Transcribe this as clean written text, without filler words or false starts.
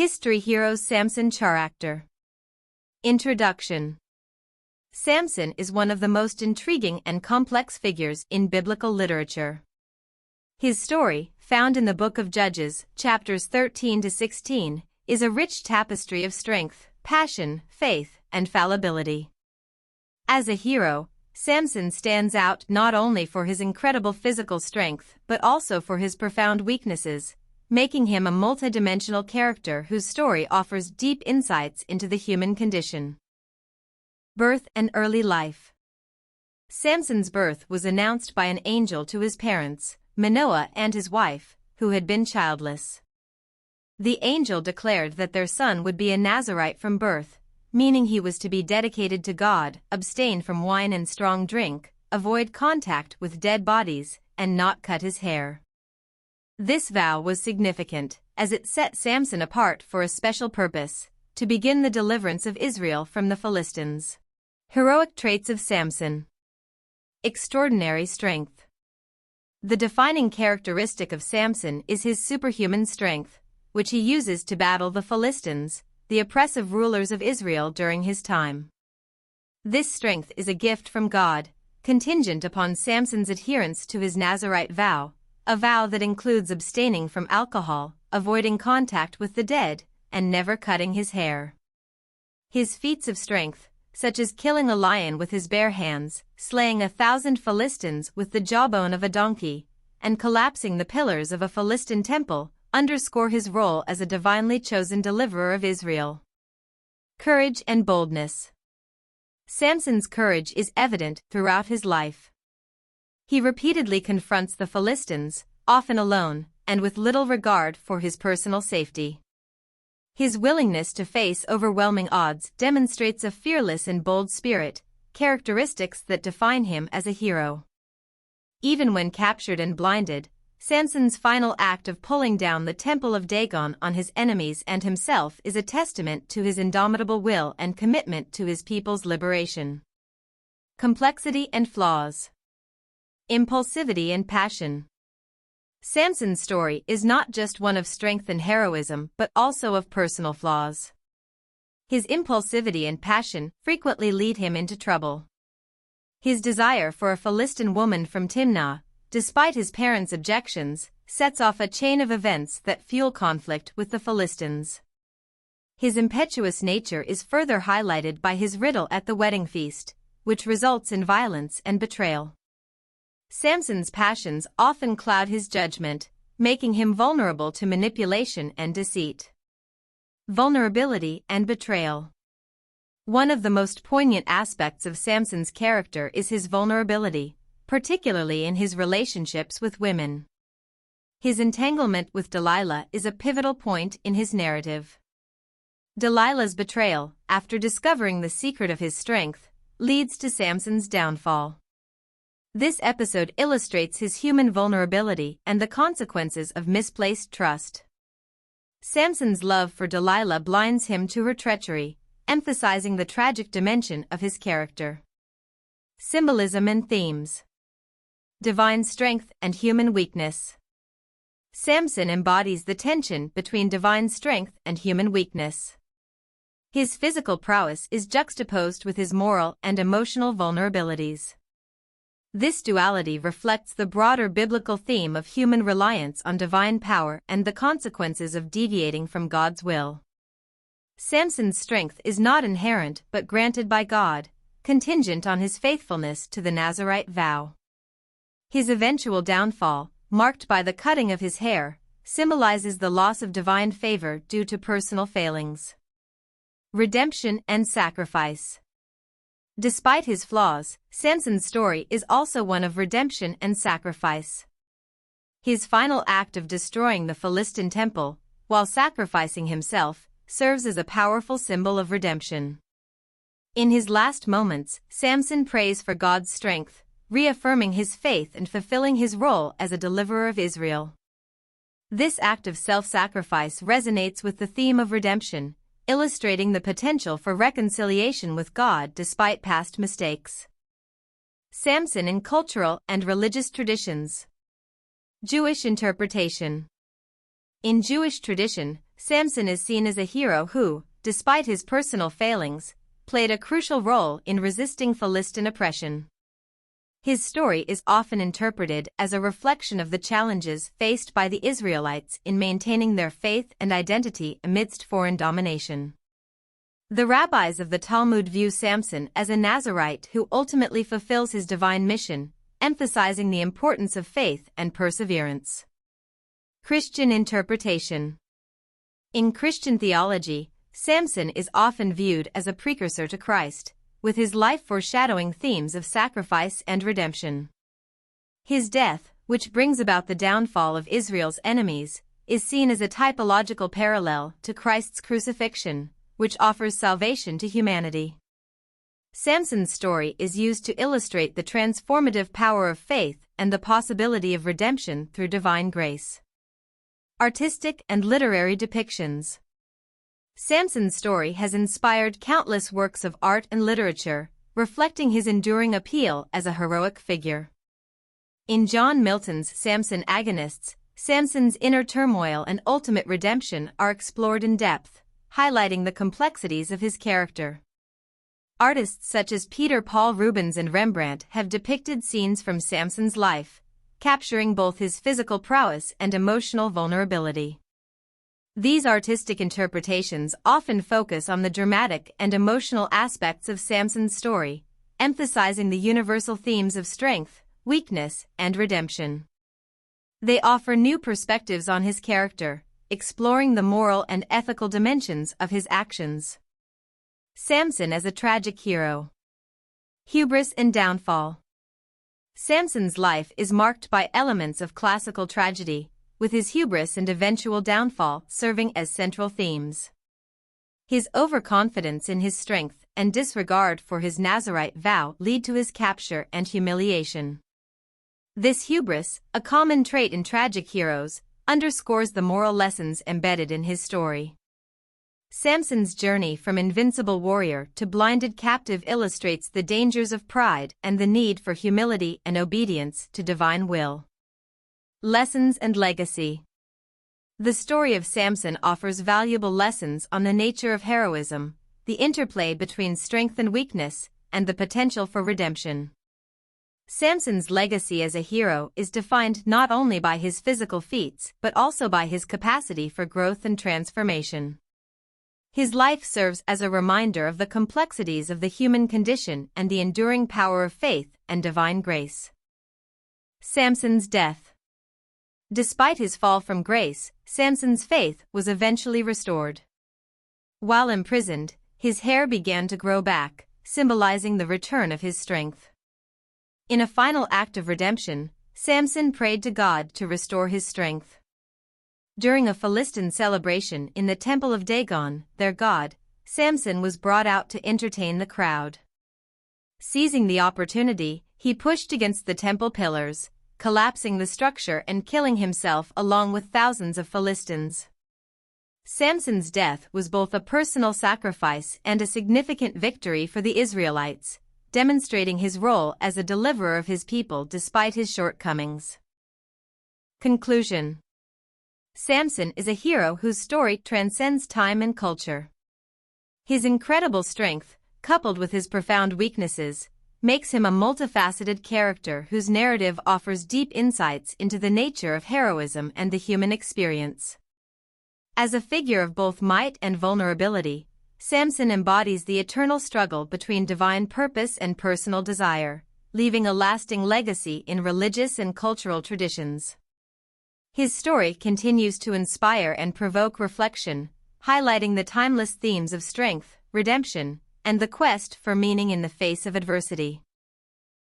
History Heroes Samson Character. Introduction. Samson is one of the most intriguing and complex figures in biblical literature. His story, found in the Book of Judges, chapters 13 to 16, is a rich tapestry of strength, passion, faith, and fallibility. As a hero, Samson stands out not only for his incredible physical strength but also for his profound weaknesses, making him a multidimensional character whose story offers deep insights into the human condition. Birth and early life. Samson's birth was announced by an angel to his parents, Manoah and his wife, who had been childless. The angel declared that their son would be a Nazirite from birth, meaning he was to be dedicated to God, abstain from wine and strong drink, avoid contact with dead bodies, and not cut his hair. This vow was significant, as it set Samson apart for a special purpose, to begin the deliverance of Israel from the Philistines. Heroic traits of Samson. Extraordinary strength. The defining characteristic of Samson is his superhuman strength, which he uses to battle the Philistines, the oppressive rulers of Israel during his time. This strength is a gift from God, contingent upon Samson's adherence to his Nazirite vow, a vow that includes abstaining from alcohol, avoiding contact with the dead, and never cutting his hair. His feats of strength, such as killing a lion with his bare hands, slaying 1,000 Philistines with the jawbone of a donkey, and collapsing the pillars of a Philistine temple, underscore his role as a divinely chosen deliverer of Israel. Courage and boldness. Samson's courage is evident throughout his life. He repeatedly confronts the Philistines, often alone, and with little regard for his personal safety. His willingness to face overwhelming odds demonstrates a fearless and bold spirit, characteristics that define him as a hero. Even when captured and blinded, Samson's final act of pulling down the temple of Dagon on his enemies and himself is a testament to his indomitable will and commitment to his people's liberation. Complexity and flaws. Impulsivity and passion. Samson's story is not just one of strength and heroism but also of personal flaws. His impulsivity and passion frequently lead him into trouble. His desire for a Philistine woman from Timnah, despite his parents' objections, sets off a chain of events that fuel conflict with the Philistines. His impetuous nature is further highlighted by his riddle at the wedding feast, which results in violence and betrayal. Samson's passions often cloud his judgment, making him vulnerable to manipulation and deceit. Vulnerability and betrayal. One of the most poignant aspects of Samson's character is his vulnerability, particularly in his relationships with women. His entanglement with Delilah is a pivotal point in his narrative. Delilah's betrayal, after discovering the secret of his strength, leads to Samson's downfall. This episode illustrates his human vulnerability and the consequences of misplaced trust. Samson's love for Delilah blinds him to her treachery, emphasizing the tragic dimension of his character. Symbolism and themes. Divine strength and human weakness. Samson embodies the tension between divine strength and human weakness. His physical prowess is juxtaposed with his moral and emotional vulnerabilities. This duality reflects the broader biblical theme of human reliance on divine power and the consequences of deviating from God's will. Samson's strength is not inherent but granted by God, contingent on his faithfulness to the Nazirite vow. His eventual downfall, marked by the cutting of his hair, symbolizes the loss of divine favor due to personal failings. Redemption and sacrifice. Despite his flaws, Samson's story is also one of redemption and sacrifice. His final act of destroying the Philistine temple, while sacrificing himself, serves as a powerful symbol of redemption. In his last moments, Samson prays for God's strength, reaffirming his faith and fulfilling his role as a deliverer of Israel. This act of self-sacrifice resonates with the theme of redemption, illustrating the potential for reconciliation with God despite past mistakes. Samson in cultural and religious traditions. Jewish interpretation. In Jewish tradition, Samson is seen as a hero who, despite his personal failings, played a crucial role in resisting Philistine oppression. His story is often interpreted as a reflection of the challenges faced by the Israelites in maintaining their faith and identity amidst foreign domination. The rabbis of the Talmud view Samson as a Nazirite who ultimately fulfills his divine mission, emphasizing the importance of faith and perseverance. Christian interpretation. In Christian theology, Samson is often viewed as a precursor to Christ, with his life foreshadowing themes of sacrifice and redemption. His death, which brings about the downfall of Israel's enemies, is seen as a typological parallel to Christ's crucifixion, which offers salvation to humanity. Samson's story is used to illustrate the transformative power of faith and the possibility of redemption through divine grace. Artistic and literary depictions. Samson's story has inspired countless works of art and literature, reflecting his enduring appeal as a heroic figure. In John Milton's Samson Agonists, Samson's inner turmoil and ultimate redemption are explored in depth, highlighting the complexities of his character. Artists such as Peter Paul Rubens and Rembrandt have depicted scenes from Samson's life, capturing both his physical prowess and emotional vulnerability. These artistic interpretations often focus on the dramatic and emotional aspects of Samson's story, emphasizing the universal themes of strength, weakness, and redemption. They offer new perspectives on his character, exploring the moral and ethical dimensions of his actions. Samson as a tragic hero. Hubris and downfall. Samson's life is marked by elements of classical tragedy, with his hubris and eventual downfall serving as central themes. His overconfidence in his strength and disregard for his Nazirite vow lead to his capture and humiliation. This hubris, a common trait in tragic heroes, underscores the moral lessons embedded in his story. Samson's journey from invincible warrior to blinded captive illustrates the dangers of pride and the need for humility and obedience to divine will. Lessons and legacy. The story of Samson offers valuable lessons on the nature of heroism, the interplay between strength and weakness, and the potential for redemption. Samson's legacy as a hero is defined not only by his physical feats but also by his capacity for growth and transformation. His life serves as a reminder of the complexities of the human condition and the enduring power of faith and divine grace. Samson's death. Despite his fall from grace, Samson's faith was eventually restored. While imprisoned, his hair began to grow back, symbolizing the return of his strength. In a final act of redemption, Samson prayed to God to restore his strength. During a Philistine celebration in the temple of Dagon, their god, Samson was brought out to entertain the crowd. Seizing the opportunity, he pushed against the temple pillars, collapsing the structure and killing himself along with thousands of Philistines. Samson's death was both a personal sacrifice and a significant victory for the Israelites, demonstrating his role as a deliverer of his people despite his shortcomings. Conclusion. Samson is a hero whose story transcends time and culture. His incredible strength, coupled with his profound weaknesses, makes him a multifaceted character whose narrative offers deep insights into the nature of heroism and the human experience. As a figure of both might and vulnerability, Samson embodies the eternal struggle between divine purpose and personal desire, leaving a lasting legacy in religious and cultural traditions. His story continues to inspire and provoke reflection, highlighting the timeless themes of strength, redemption, and the quest for meaning in the face of adversity.